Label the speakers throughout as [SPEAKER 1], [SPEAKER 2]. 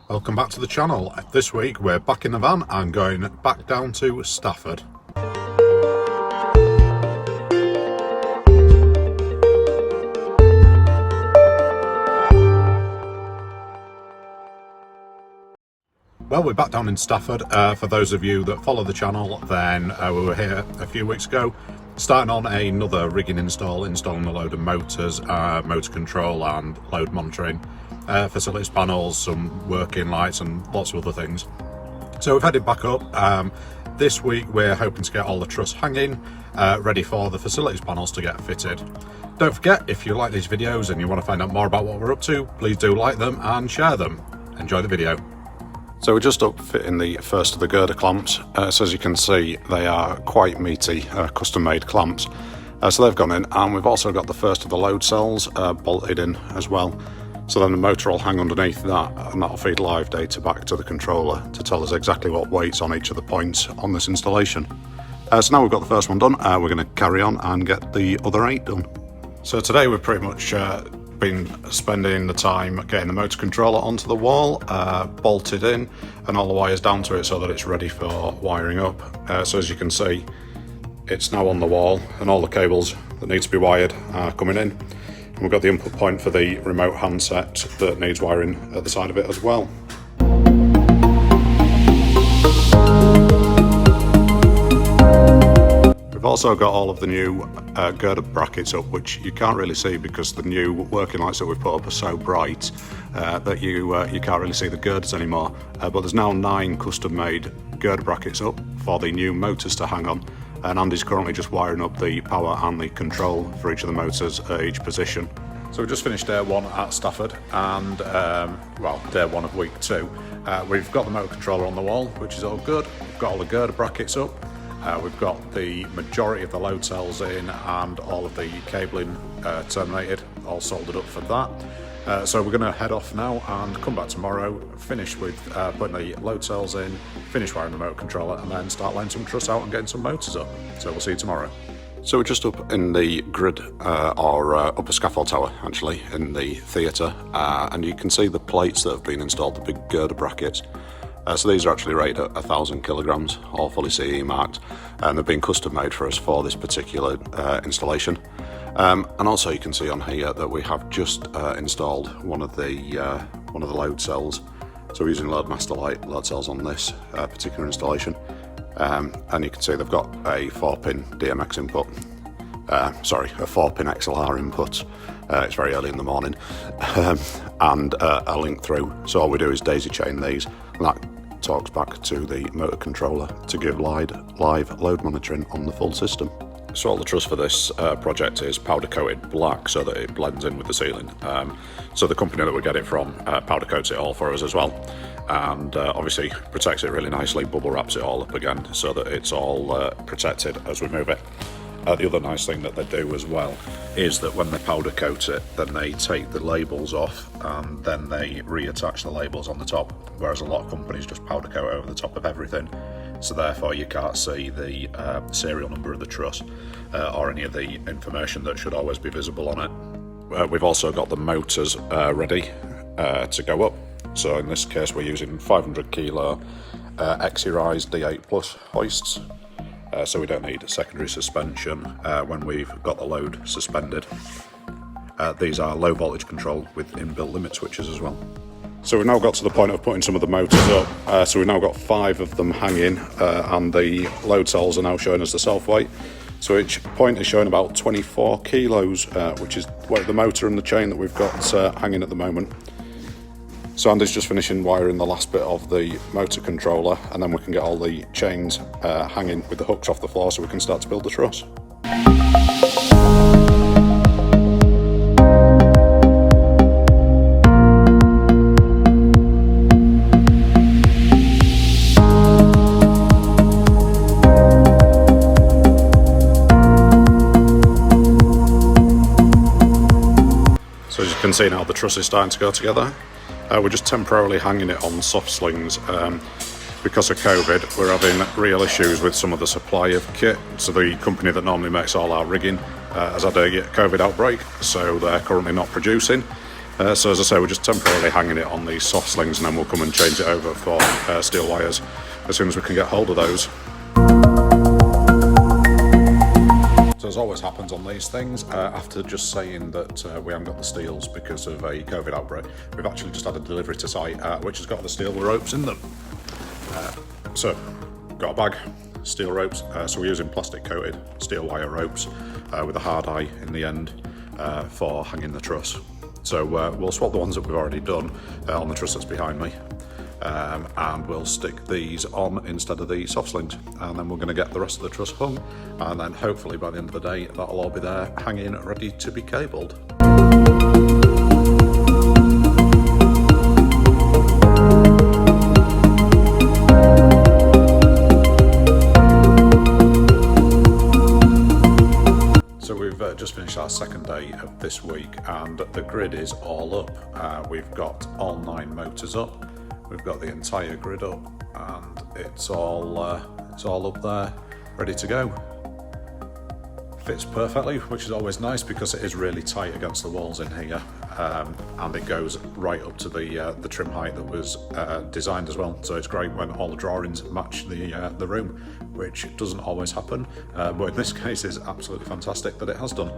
[SPEAKER 1] Welcome back to the channel. This week we're back in the van and going back down to Stafford. Well, we're back down in Stafford. For those of you that follow the channel, then we were here a few weeks ago, starting on another rigging installing a load of motors, motor control and load monitoring, facilities panels, some working lights and lots of other things. So we've headed back up. This week we're hoping to get all the truss hanging, ready for the facilities panels to get fitted. Don't forget, if you like these videos and you want to find out more about what we're up to, please do like them and share them. Enjoy the video. So we're just up fitting the first of the girder clamps. So as you can see, they are quite meaty, custom-made clamps. So they've gone in, and we've also got the first of the load cells bolted in as well. So then the motor will hang underneath that, and that'll feed live data back to the controller to tell us exactly what weight's on each of the points on this installation. So now we've got the first one done, we're going to carry on and get the other 8 done. So today we've pretty much been spending the time getting the motor controller onto the wall, bolted in, and all the wires down to it so that it's ready for wiring up. So as you can see, it's now on the wall, and all the cables that need to be wired are coming in. And we've got the input point for the remote handset that needs wiring at the side of it as well. We've also got all of the new girder brackets up, which you can't really see because the new working lights that we've put up are so bright that you can't really see the girders anymore. But there's now 9 custom-made girder brackets up for the new motors to hang on. And Andy's currently just wiring up the power and the control for each of the motors at each position. So we've just finished day 1 at Stafford, and well, day 1 of week 2. We've got the motor controller on the wall, which is all good. We've got all the girder brackets up. We've got the majority of the load cells in and all of the cabling terminated, all soldered up for that. So we're going to head off now and come back tomorrow, finish with putting the load cells in, finish wiring the motor controller, and then start laying some truss out and getting some motors up. So we'll see you tomorrow. So we're just up in the grid, or upper scaffold tower actually, in the theatre, and you can see the plates that have been installed, the big girder brackets. So these are actually rated at 1,000 kilograms, all fully CE marked, and they've been custom made for us for this particular installation. And also you can see on here that we have just installed one of the load cells. So we're using Loadmaster Lite load cells on this particular installation. And you can see they've got a 4-pin DMX input, sorry, a 4-pin XLR input. It's very early in the morning, and a link through. So all we do is daisy chain these, and that talks back to the motor controller to give live load monitoring on the full system. So all the truss for this project is powder coated black so that it blends in with the ceiling. So the company that we get it from powder coats it all for us as well, and obviously protects it really nicely, bubble wraps it all up again so that it's all protected as we move it. The other nice thing that they do as well is that when they powder coat it, then they take the labels off and then they reattach the labels on the top, whereas a lot of companies just powder coat over the top of everything. So therefore you can't see the serial number of the truss or any of the information that should always be visible on it. We've also got the motors ready to go up. So in this case we're using 500 kilo EXE Rise D8 Plus hoists. So we don't need a secondary suspension when we've got the load suspended. These are low voltage control with inbuilt limit switches as well. So we've now got to the point of putting some of the motors up. So we've now got 5 of them hanging, and the load cells are now showing us the self-weight. So each point is showing about 24 kilos, which is the weight of the motor and the chain that we've got hanging at the moment. So Andy's just finishing wiring the last bit of the motor controller, and then we can get all the chains hanging with the hooks off the floor so we can start to build the truss. So as you can see now, the truss is starting to go together. We're just temporarily hanging it on soft slings. Because of COVID, we're having real issues with some of the supply of kit. So the company that normally makes all our rigging has had a COVID outbreak, so they're currently not producing. So as I say, we're just temporarily hanging it on these soft slings, and then we'll come and change it over for steel wires as soon as we can get hold of those. So as always happens on these things, after just saying that we haven't got the steels because of a COVID outbreak, we've actually just had a delivery to site which has got the steel ropes in them. So, got a bag, steel ropes, so we're using plastic coated steel wire ropes with a hard eye in the end for hanging the truss. So we'll swap the ones that we've already done on the truss that's behind me, and we'll stick these on instead of the soft slings, and then we're going to get the rest of the truss hung, and then hopefully by the end of the day that'll all be there hanging ready to be cabled. Just finished our second day of this week, and the grid is all up. We've got all 9 motors up, we've got the entire grid up, and it's all up there ready to go. Fits perfectly, which is always nice because it is really tight against the walls in here, and it goes right up to the trim height that was designed as well. So it's great when all the drawings match the room, which doesn't always happen, but in this case it's absolutely fantastic that it has done.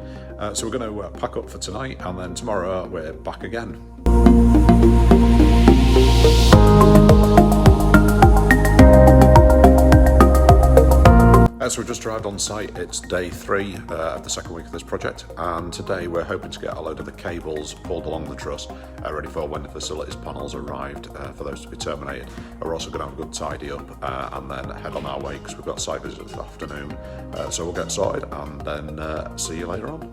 [SPEAKER 1] So we're going to pack up for tonight, and then tomorrow we're back again. So we've just arrived on site. It's day 3 of the second week of this project, and today we're hoping to get a load of the cables pulled along the truss ready for when the facilities panels arrived for those to be terminated. We're also going to have a good tidy up and then head on our way because we've got a site visit this afternoon. So we'll get sorted and then see you later on.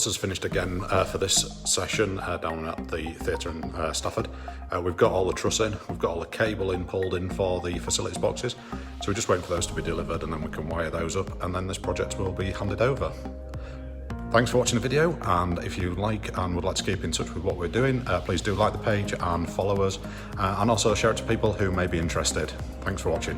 [SPEAKER 1] Has finished again for this session down at the theatre in Stafford. We've got all the truss in, we've got all the cable pulled in for the facilities boxes, so we're just waiting for those to be delivered, and then we can wire those up, and then this project will be handed over. Thanks for watching the video, and if you like and would like to keep in touch with what we're doing, please do like the page and follow us, and also share it to people who may be interested. Thanks for watching.